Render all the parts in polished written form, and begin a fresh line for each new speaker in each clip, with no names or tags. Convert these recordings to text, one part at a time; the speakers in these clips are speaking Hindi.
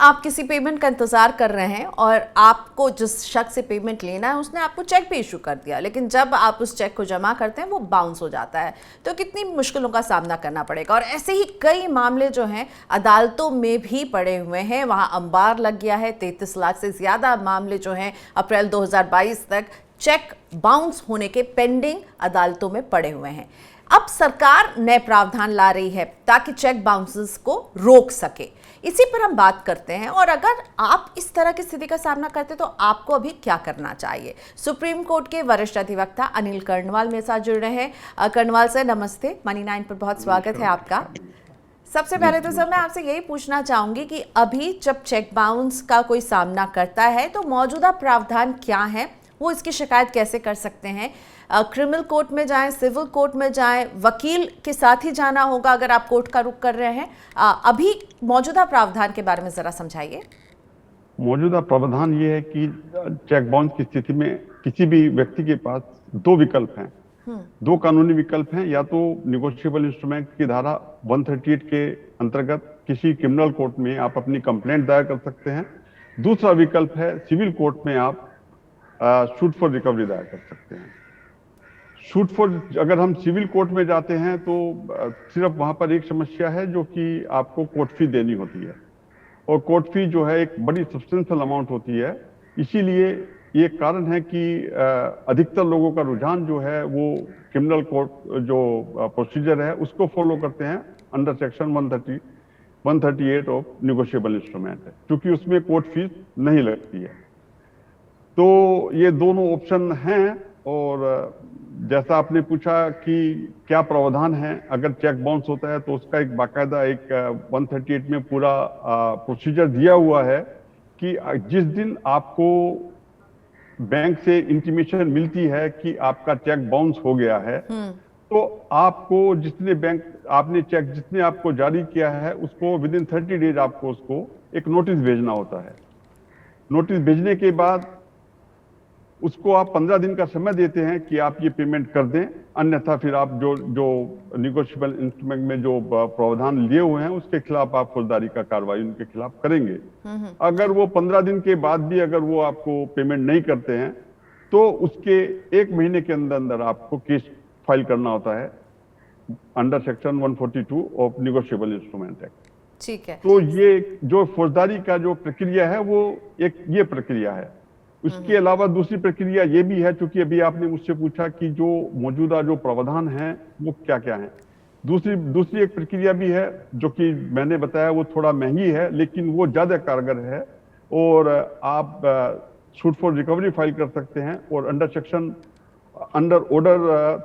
आप किसी पेमेंट का इंतजार कर रहे हैं और आपको जिस शख्स से पेमेंट लेना है उसने आपको चेक भी इशू कर दिया, लेकिन जब आप उस चेक को जमा करते हैं वो बाउंस हो जाता है, तो कितनी मुश्किलों का सामना करना पड़ेगा। और ऐसे ही कई मामले जो हैं अदालतों में भी पड़े हुए हैं, वहाँ अंबार लग गया है। 33 लाख से ज़्यादा मामले जो हैं अप्रैल 2022 तक चेक बाउंस होने के पेंडिंग अदालतों में पड़े हुए हैं। अब सरकार नए प्रावधान ला रही है ताकि चेक बाउंसेस को रोक सके। इसी पर हम बात करते हैं। और अगर आप इस तरह की स्थिति का सामना करते तो आपको अभी क्या करना चाहिए। सुप्रीम कोर्ट के वरिष्ठ अधिवक्ता अनिल कर्णवाल मेरे साथ जुड़ रहे हैं। कर्णवाल सर नमस्ते, मनी 9 पर बहुत स्वागत है आपका। सबसे पहले तो सर मैं आपसे यही पूछना चाहूंगी कि अभी जब चेक बाउंस का कोई सामना करता है तो मौजूदा प्रावधान क्या है, वो इसकी शिकायत कैसे कर सकते हैं। क्रिमिनल कोर्ट में जाएं, सिविल कोर्ट में जाएं, वकील के साथ ही जाना होगा अगर आप कोर्ट का रुख कर रहे हैं। अभी मौजूदा प्रावधान के बारे में जरा समझाइए।
मौजूदा प्रावधान ये है कि चेक बाउंस की स्थिति में किसी भी व्यक्ति के पास दो विकल्प हैं, दो कानूनी विकल्प हैं। या तो निगोशिएबल इंस्ट्रूमेंट की धारा 138 के अंतर्गत किसी क्रिमिनल कोर्ट में आप अपनी कंप्लेंट दायर कर सकते हैं। दूसरा विकल्प है सिविल कोर्ट में आप शूट फॉर रिकवरी दायर कर सकते हैं। शूट फॉर, अगर हम सिविल कोर्ट में जाते हैं तो सिर्फ वहां पर एक समस्या है जो कि आपको कोर्ट फी देनी होती है, और कोर्ट फी जो है एक बड़ी सब्सटेंशियल अमाउंट होती है। इसीलिए ये कारण है कि अधिकतर लोगों का रुझान जो है वो क्रिमिनल कोर्ट जो प्रोसीजर है उसको फॉलो करते हैं under section 138 of negotiable instrument, क्योंकि उसमें कोर्ट फीस नहीं लगती है। तो ये दोनों ऑप्शन हैं। और जैसा आपने पूछा कि क्या प्रावधान है अगर चेक बाउंस होता है, तो उसका एक बाकायदा एक 138 में पूरा प्रोसीजर दिया हुआ है कि जिस दिन आपको बैंक से इंटीमेशन मिलती है कि आपका चेक बाउंस हो गया है, तो आपको आपने चेक जितने आपको जारी किया है उसको विदिन 30 डेज आपको उसको एक नोटिस भेजना होता है। नोटिस भेजने के बाद उसको आप 15 दिन का समय देते हैं कि आप ये पेमेंट कर दें, अन्यथा फिर आप जो निगोशिएबल इंस्ट्रूमेंट में जो प्रावधान लिए हुए हैं उसके खिलाफ आप फौजदारी का कार्रवाई उनके खिलाफ करेंगे। अगर वो 15 दिन के बाद भी अगर वो आपको पेमेंट नहीं करते हैं तो उसके 1 महीने के अंदर अंदर आपको केस फाइल करना होता है under section 142 of negotiable instrument act.
ठीक है।
तो ये जो फौजदारी का जो प्रक्रिया है वो एक ये प्रक्रिया है। उसके अलावा दूसरी प्रक्रिया ये भी है, चूंकि अभी आपने मुझसे पूछा कि जो मौजूदा जो प्रावधान है वो क्या क्या है। दूसरी एक प्रक्रिया भी है जो कि मैंने बताया, वो थोड़ा महंगी है लेकिन वो ज्यादा कारगर है। और आप शूट फॉर रिकवरी फाइल कर सकते हैं और अंडर ऑर्डर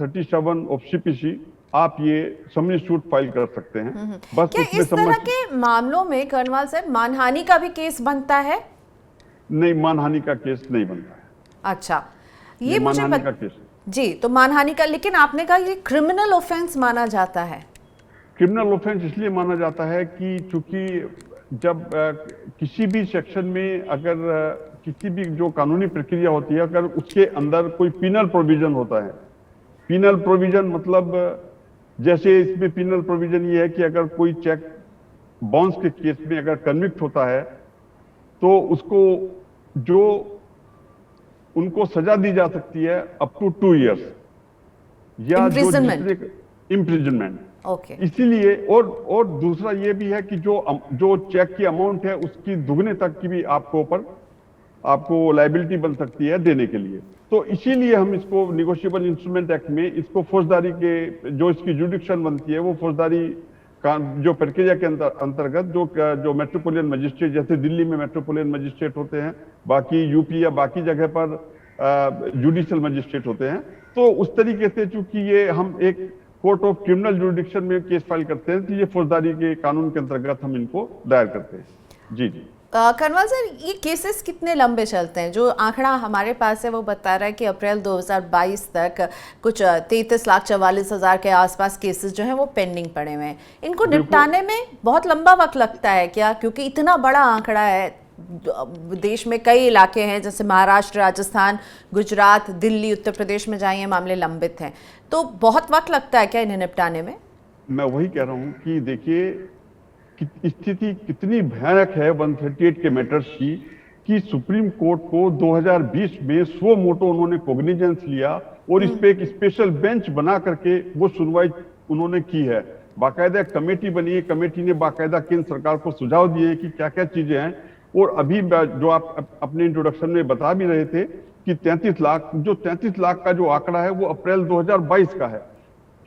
37 ऑफ सीपीसी आप ये समरी सूट फाइल कर सकते हैं।
बस क्या इस तरह के मामलों में कर्णवाल साहब मानहानि का भी केस बनता है?
नहीं, मानहानि का केस नहीं बनता है।
अच्छा, ये मुझे
मानहानि का केस
जी, तो मानहानि का, लेकिन आपने कहा ये क्रिमिनल ऑफेंस माना जाता है।
क्रिमिनल ऑफेंस इसलिए माना जाता है कि चूंकि जब किसी भी सेक्शन में अगर किसी भी जो कानूनी प्रक्रिया होती है अगर उसके अंदर कोई पिनल प्रोविजन होता है, पिनल प्रोविजन मतलब जैसे इसमें पिनल प्रोविजन ये है कि अगर कोई चेक बाउंस के केस में अगर कन्विक्ट होता है तो उसको जो उनको सजा दी जा सकती है अप टू 2 इयर्स या इम्प्रिजनमेंट।
ओके।
इसीलिए और दूसरा ये भी है कि जो चेक की अमाउंट है उसकी दुगने तक की भी आपको लायबिलिटी बन सकती है देने के लिए। तो इसीलिए हम इसको निगोशिएबल इंस्ट्रूमेंट एक्ट में इसको फौजदारी के जो इसकी जुडिक्शन बनती है वो फौजदारी का जो प्रक्रिया के अंतर्गत जो मेट्रोपोलियन मजिस्ट्रेट, जैसे दिल्ली में मेट्रोपोलियन मजिस्ट्रेट होते हैं, बाकी यूपी या बाकी जगह पर जुडिशियल मजिस्ट्रेट होते हैं, तो उस तरीके से चूंकि ये हम एक कोर्ट ऑफ क्रिमिनल जुडिक्शन में केस फाइल करते हैं तो ये फौजदारी के कानून के अंतर्गत हम इनको दायर करते हैं। जी जी।
कर्णवाल सर, ये केसेस कितने लंबे चलते हैं? जो आंकड़ा हमारे पास है वो बता रहा है कि अप्रैल 2022 तक कुछ 33,44,000 के आसपास केसेस जो हैं वो पेंडिंग पड़े हुए हैं। इनको निपटाने में बहुत लंबा वक्त लगता है क्या? क्योंकि इतना बड़ा आंकड़ा है, देश में कई इलाके हैं जैसे महाराष्ट्र, राजस्थान, गुजरात, दिल्ली, उत्तर प्रदेश में जाइए मामले लंबित हैं, तो बहुत वक्त लगता है क्या इन्हें निपटाने में?
मैं वही कह रहा हूँ कि देखिए स्थिति कितनी भयानक है 138 के मैटर्स की कि सुप्रीम कोर्ट को 2020 में सो मोटो उन्होंने कॉग्निजेंस लिया और इस पे एक स्पेशल बेंच बना करके वो सुनवाई उन्होंने की है। बाकायदा एक कमेटी बनी है, कमेटी ने बाकायदा केंद्र सरकार को सुझाव दिए हैं कि क्या क्या चीजें हैं। और अभी जो आप अपने इंट्रोडक्शन में बता भी रहे थे कि 33 लाख, जो 33 लाख का जो आंकड़ा है वो अप्रैल 2022 का है।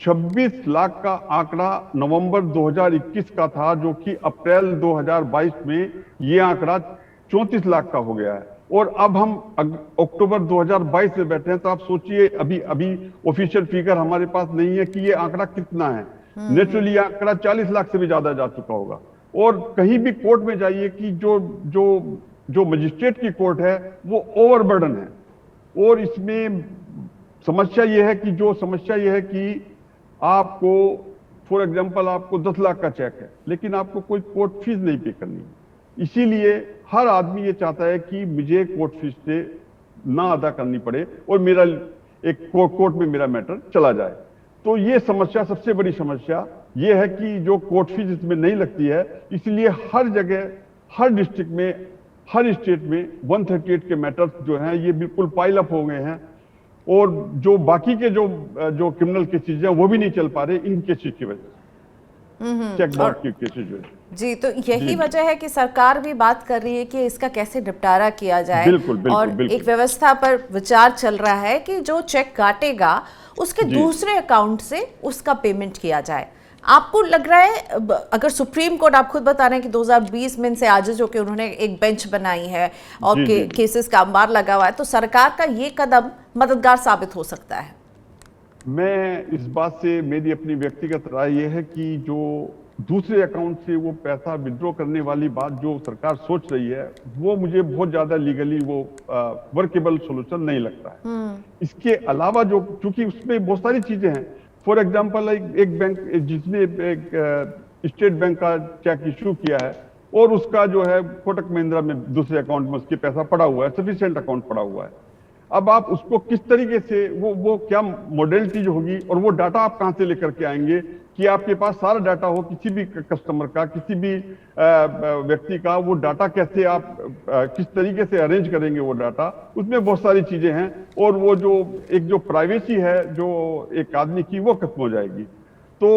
26 लाख का आंकड़ा नवंबर 2021 का था, जो कि अप्रैल 2022 में ये आंकड़ा 34 लाख का हो गया है। और अब हम अक्टूबर 2022 में बैठे हैं, तो आप सोचिए अभी अभी ऑफिशियल फिगर हमारे पास नहीं है कि ये आंकड़ा कितना है। नेचुरली ये आंकड़ा 40 लाख से भी ज्यादा जा चुका होगा। और कहीं भी कोर्ट में जाइए कि जो जो जो मजिस्ट्रेट की कोर्ट है वो ओवरबर्डन है। और इसमें समस्या ये है कि आपको फॉर एग्जांपल आपको 10 लाख का चेक है, लेकिन आपको कोई कोर्ट फीस नहीं पे करनी है। इसीलिए हर आदमी ये चाहता है कि मुझे कोर्ट फीस से ना अदा करनी पड़े और मेरा एक कोर्ट में मेरा मैटर चला जाए। तो ये समस्या, सबसे बड़ी समस्या ये है कि जो कोर्ट फीस इसमें नहीं लगती है, इसलिए हर जगह, हर डिस्ट्रिक्ट में, हर स्टेट में 138 के मैटर्स जो हैं ये बिल्कुल पाइल अप हो गए हैं। और जो बाकी के जो क्रिमिनल केसेज हैं वो भी नहीं चल पा रहे इन केसेज की वजह से, चेक बाउंस के केसेज जो है।
जी, तो यही वजह है कि सरकार भी बात कर रही है कि इसका कैसे निपटारा किया जाए। और एक व्यवस्था पर विचार चल रहा है कि जो चेक काटेगा उसके दूसरे अकाउंट से उसका पेमेंट किया जाए। आपको लग रहा है, अगर सुप्रीम कोर्ट, आप खुद बता रहे हैं कि 2020 में इनसे आजिज होकर उन्होंने एक बेंच बनाई है और केसेस का अंबार लगा हुआ है, तो सरकार का ये कदम मददगार साबित हो सकता है?
मैं इस बात से, मेरी अपनी व्यक्तिगत राय यह है कि जो दूसरे अकाउंट से वो पैसा विड्रॉ करने वाली बात जो सरकार सोच रही है, वो मुझे बहुत ज्यादा लीगली वो वर्केबल सोल्यूशन नहीं लगता है। इसके अलावा जो, चूंकि उसमें बहुत सारी चीजें हैं, फॉर एग्जाम्पल एक बैंक जिसने एक स्टेट बैंक का चेक इश्यू किया है और उसका जो है कोटक महिंद्रा में दूसरे अकाउंट में उसके पैसा पड़ा हुआ है, सफिशिएंट अकाउंट पड़ा हुआ है। अब आप उसको किस तरीके से, वो क्या मॉडलिटी होगी और वो डाटा आप कहां से लेकर के आएंगे कि आपके पास सारा डाटा हो किसी भी कस्टमर का, किसी भी व्यक्ति का, वो डाटा कैसे आप किस तरीके से अरेंज करेंगे वो डाटा, उसमें बहुत सारी चीजें हैं। और वो जो प्राइवेसी है जो एक आदमी की, वो खत्म हो जाएगी। तो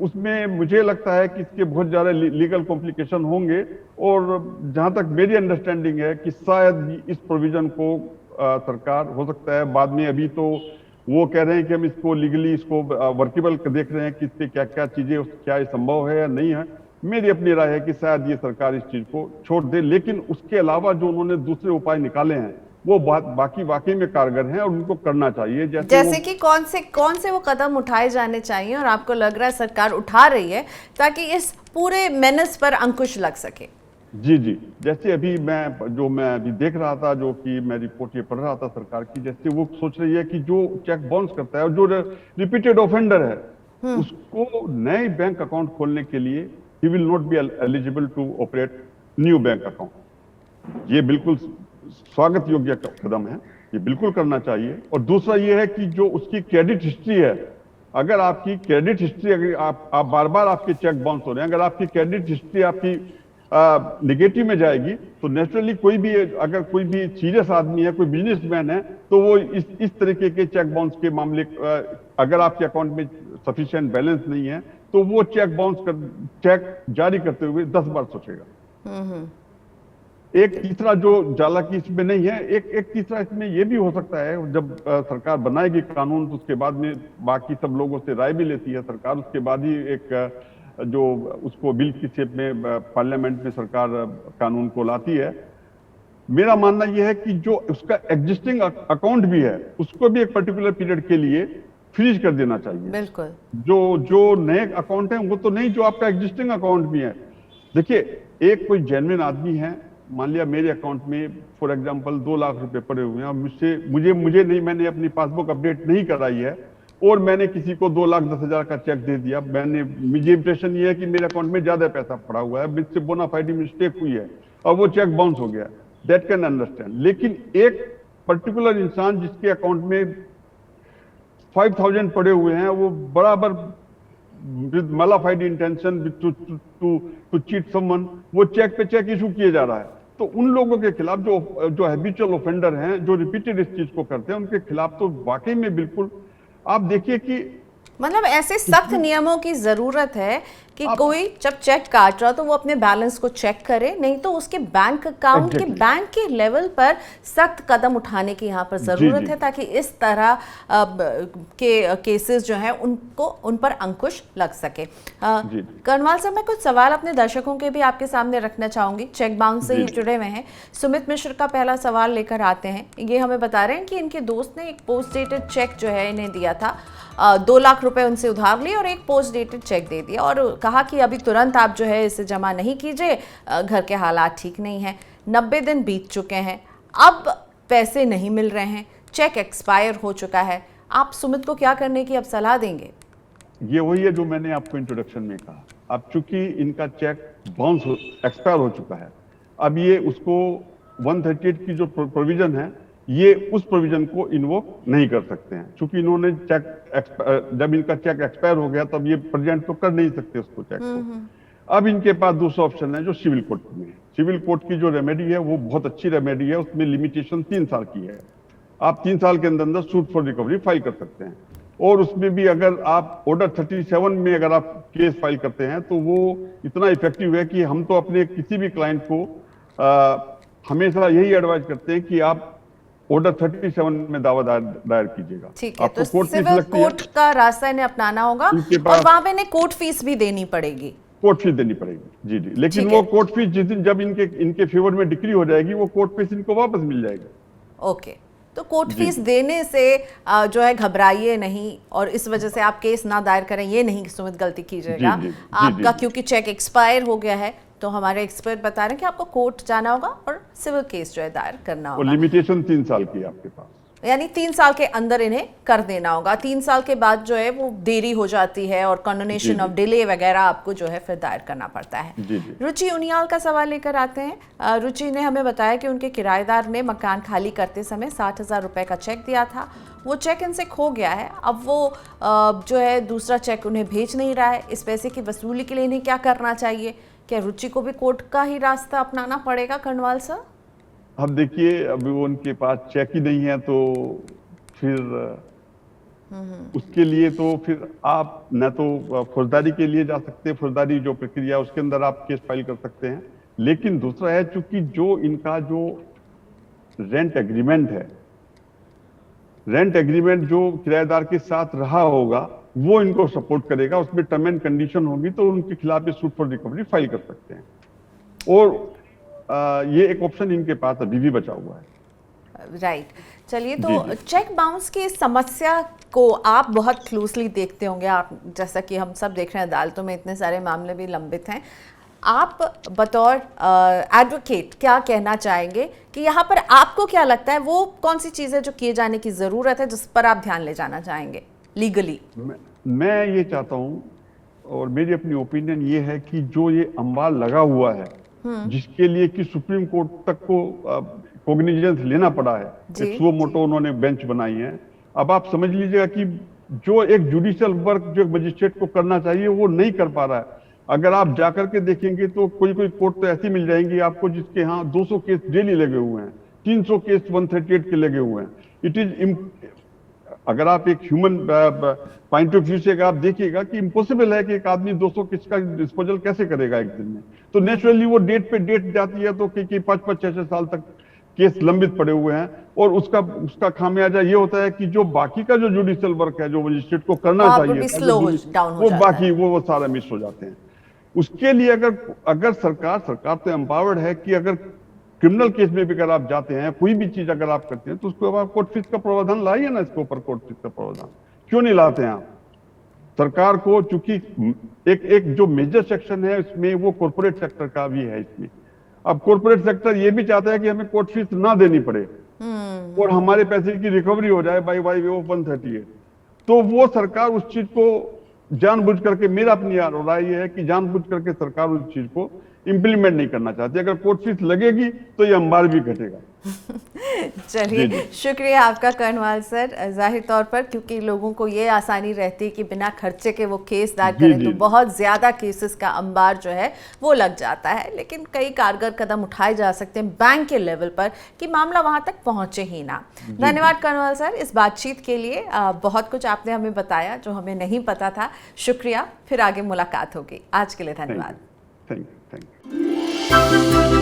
उसमें मुझे लगता है कि इसके बहुत ज्यादा लीगल कॉम्प्लिकेशन होंगे। और जहां तक मेरी अंडरस्टैंडिंग है कि शायद इस प्रोविजन को सरकार, हो सकता है बाद में, अभी तो वो कह रहे हैं कि हम इसको लीगली इसको वर्केबल देख रहे हैं कि इससे क्या क्या चीजें, क्या ये संभव है या नहीं है। मेरी अपनी राय है कि शायद ये सरकार इस चीज को छोड़ दे, लेकिन उसके अलावा जो उन्होंने दूसरे उपाय निकाले हैं वो बाकी वाकई में कारगर हैं और उनको करना चाहिए।
जैसे कि कौन से वो कदम उठाए जाने चाहिए और आपको लग रहा है सरकार उठा रही है ताकि इस पूरे मेनस पर अंकुश लग सके?
जी, जैसे अभी मैं अभी देख रहा था, जो कि मैं रिपोर्ट ये पढ़ रहा था सरकार की, जैसे वो सोच रही है कि जो चेक बाउंस करता है और जो रिपीटेड ऑफेंडर है उसको नए बैंक अकाउंट खोलने के लिए he will not be eligible to operate new bank account. ये बिल्कुल स्वागत योग्य कदम है, ये बिल्कुल करना चाहिए। और दूसरा ये है कि जो उसकी क्रेडिट हिस्ट्री है, अगर आपकी क्रेडिट हिस्ट्री, अगर आप बार बार आपके चेक बाउंस हो रहे हैं, अगर आपकी क्रेडिट हिस्ट्री आपकी निगेटिव में जाएगी, तो नेचुरली अगर कोई भी सीरियस आदमी है, कोई बिजनेसमैन है, तो वो इस तरीके के चेक बाउंस के मामले, अगर आपके अकाउंट में सफिशिएंट बैलेंस नहीं है, तो वो चेक जारी करते हुए 10 बार सोचेगा। एक तीसरा जो चालाकी इसमें नहीं है, एक तीसरा इसमें यह भी हो सकता है, जब सरकार बनाएगी कानून तो उसके बाद में बाकी सब लोगों से राय भी लेती है सरकार, उसके बाद ही एक जो उसको बिल की शेप में पार्लियामेंट में सरकार कानून को लाती है। मेरा मानना यह है कि जो उसका एग्जिस्टिंग अकाउंट भी है उसको भी एक पर्टिकुलर पीरियड के लिए फ्रीज कर देना चाहिए।
बिल्कुल,
जो नए अकाउंट है वो तो नहीं, जो आपका एग्जिस्टिंग अकाउंट भी है। देखिए, एक कोई जेन्युइन आदमी है, मान लिया मेरे अकाउंट में फॉर एग्जांपल 2 लाख रुपए पड़े हुए हैं, मुझे नहीं, मैंने अपनी पासबुक अपडेट नहीं कराई है और मैंने किसी को 2,10,000 का चेक दे दिया। मुझे इंप्रेशन ये है कि मेरे अकाउंट में ज्यादा पैसा पड़ा हुआ है, मुझसे बोनाफाइड मिस्टेक हुई है और वो चेक बाउंस हो गया, दैट कैन अंडरस्टैंड। लेकिन एक पर्टिकुलर इंसान जिसके अकाउंट में 5,000 पड़े हुए हैं, वो बराबर with mala fide intention to cheat someone, वो चेक पे चेक इशू किए जा रहा है। तो उन लोगों के खिलाफ जो हैबिचुअल ऑफेंडर हैं, जो रिपीटेड इस चीज को करते हैं, उनके खिलाफ तो वाकई में बिल्कुल आप देखिए कि
मतलब ऐसे सख्त नियमों की जरूरत है कि कोई जब चेक काट रहा तो वो अपने बैलेंस को चेक करे, नहीं तो उसके बैंक अकाउंट के बैंक के लेवल पर सख्त कदम उठाने की यहाँ पर जरूरत है, ताकि इस तरह के केसेस जो हैं उन पर अंकुश लग सके। कर्नवाल साहब, मैं कुछ सवाल अपने दर्शकों के भी आपके सामने रखना चाहूंगी, चेक बाउंस से ही जुड़े हुए हैं। सुमित मिश्र का पहला सवाल लेकर आते हैं। ये हमें बता रहे हैं कि इनके दोस्त ने एक पोस्ट डेटेड चेक जो है इन्हें दिया था, 2 लाख रुपए उनसे उधार लिए और एक पोस्ट डेटेड चेक दे दिया और कहा कि अभी तुरंत आप जो है इसे जमा नहीं कीजिए, घर के हालात ठीक नहीं हैं। 90 दिन बीत चुके हैं, अब पैसे नहीं मिल रहे हैं, चेक एक्सपायर हो चुका है। आप सुमित को क्या करने की अब सलाह देंगे?
ये वही है जो मैंने आपको इंट्रोडक्शन में कहा। अब चूंकि इनका चेक बाउंस एक्सपायर हो चुका है, अब ये उसको 138 की जो प्रोविजन है, ये उस प्रोविजन को इन्वोक नहीं कर सकते हैं। चूंकि इन्होंने जब इनका चेक एक्सपायर हो गया तब ये प्रेजेंट तो कर नहीं सकते उसको, चेक को। अब इनके पास दूसरा ऑप्शन है जो सिविल कोर्ट में है। सिविल कोर्ट की जो रेमेडी है वो बहुत अच्छी रेमेडी है, उसमें लिमिटेशन 3 साल की है। आप 3 साल के अंदर अंदर सूट फॉर रिकवरी फाइल कर सकते हैं, और उसमें भी अगर आप ऑर्डर 37 में अगर आप केस फाइल करते हैं तो वो इतना इफेक्टिव है कि हम तो अपने किसी भी क्लाइंट को हमेशा यही एडवाइज करते हैं कि आप ऑर्डर 37 में दावा दायर कीजिएगा।
ठीक है, तो सिविल कोर्ट का रास्ता इन्हें अपनाना होगा और वहां पे इन्हें कोर्ट फीस भी देनी पड़ेगी।
कोर्ट फीस देनी पड़ेगी, जी जी। लेकिन वो कोर्ट फीस जिस दिन जब इनके फेवर में डिक्री हो जाएगी, वो कोर्ट फीस इनको वापस मिल जाएगी।
ओके, तो कोर्ट फीस देने से जो है घबराइए नहीं और इस वजह से आप केस ना दायर करें, ये नहीं सुमित गलती कीजिएगा आपका, क्योंकि चेक एक्सपायर हो गया है तो हमारे एक्सपर्ट बता रहे हैं कि आपको कोर्ट जाना होगा और सिविल केस जो है दायर करना होगा।
लिमिटेशन 3 साल की है आपके पास,
यानी 3 साल के अंदर इन्हें कर देना होगा। 3 साल के बाद जो है वो देरी हो जाती है और कंडोनेशन ऑफ डिले वगैरह आपको जो है फिर दायर करना पड़ता है। रुचि उनियाल का सवाल लेकर आते हैं। रुचि ने हमें बताया कि उनके किराएदार ने मकान खाली करते समय 60,000 रुपए का चेक दिया था, वो चेक इनसे खो गया है। अब वो जो है दूसरा चेक उन्हें भेज नहीं रहा है। इस पैसे की वसूली के लिए इन्हें क्या करना चाहिए? क्या रुचि को भी कोर्ट का ही रास्ता अपनाना पड़ेगा कर्नवाल सर?
अब देखिए, अभी वो उनके पास चेक ही नहीं है तो फिर उसके लिए तो फिर आप न तो फौजदारी के लिए जा सकते हैं, फौजदारी जो प्रक्रिया उसके अंदर आप केस फाइल कर सकते हैं। लेकिन दूसरा है, चूंकि जो इनका जो रेंट एग्रीमेंट है, रेंट एग्रीमेंट जो किराएदार के साथ रहा होगा वो इनको सपोर्ट करेगा, उसमें टर्म एंड कंडीशन होगी तो उनके खिलाफ ये सूट फॉर रिकवरी फाइल कर सकते हैं। और ये एक ऑप्शन इनके पास अभी भी बचा हुआ है।
राइट, चलिए, तो चेक बाउंस की इसमस्या को आप बहुत क्लोजली देखते होंगे, आप जैसा कि हम सब देख रहे हैं, अदालतों में इतने सारे मामले भी लंबित हैं। आप बतौर एडवोकेट क्या कहना चाहेंगे कि यहाँ पर आपको क्या लगता है वो कौन सी चीज़ें जो किए जाने की ज़रूरत है, जिस पर आप ध्यान ले जाना चाहेंगे लीगली?
मैं ये चाहता हूं और मेरी अपनी ओपिनियन ये है कि जो ये अंबाल लगा हुआ है, जिसके लिए कि सुप्रीम कोर्ट तक को कॉग्निजेंस लेना पड़ा है, एक सुओ मोटो उन्होंने बेंच बनाई है। अब आप समझ लीजिएगा कि जो एक जुडिशियल वर्क जो मजिस्ट्रेट को करना चाहिए वो नहीं कर पा रहा है। अगर आप जाकर के देखेंगे तो कोई कोर्ट तो ऐसी मिल जाएंगी आपको जिसके यहाँ 200 केस डेली लगे हुए हैं, 300 केस 138 के लगे हुए हैं। इट इज, अगर आप एक ह्यूमन पॉइंट ऑफ व्यू से आप देखिएगा कि इम्पॉसिबल है कि एक आदमी 200 केस का डिस्पोजल कैसे करेगा एक दिन में। तो नेचुरली वो डेट पे डेट जाती है, तो कि 5-5, 6-6 साल तक केस लंबित पड़े हुए हैं। और उसका खामियाजा ये होता है कि जो बाकी का जो जुडिशियल वर्क है जो मजिस्ट्रेट को करना चाहिए वो सारा मिस हो जाते हैं। उसके लिए अगर सरकार तो एम्पावर्ड है कि अगर क्रिमिनल केस में भी अगर आप जाते हैं, कोई भी चीज अगर आप करते हैं तो उसको आप कोर्ट फीस का प्रावधान लाइए ना, इसके ऊपर कोर्ट फीस का प्रावधान क्यों नहीं लाते हैं आप? सरकार को, चूंकि एक जो मेजर सेक्शन है इसमें वो कॉर्पोरेट सेक्टर का भी है इसमें। अब कॉर्पोरेट सेक्टर ये भी चाहता है कि हमें कोर्ट फीस ना देनी पड़े और हमारे पैसे की रिकवरी हो जाए बाई वे ऑफ 138। तो वो सरकार उस चीज को जानबूझ करके, मेरा अपनी राय ये है कि जानबूझ करके सरकार उस चीज को इंप्लीमेंट नहीं करना चाहती। अगर कोर्ट फीस लगेगी तो ये अंबार भी घटेगा।
चलिए, शुक्रिया आपका कर्नवाल सर। जाहिर तौर पर क्योंकि लोगों को ये आसानी रहती है कि बिना खर्चे के वो केस दायर करें तो बहुत ज़्यादा केसेस का अंबार जो है वो लग जाता है, लेकिन कई कारगर कदम उठाए जा सकते हैं बैंक के लेवल पर कि मामला वहाँ तक पहुँचे ही ना। धन्यवाद कर्नवाल सर इस बातचीत के लिए। बहुत कुछ आपने हमें बताया जो हमें नहीं पता था। शुक्रिया, फिर आगे मुलाकात होगी। आज के लिए धन्यवाद।
Thank you.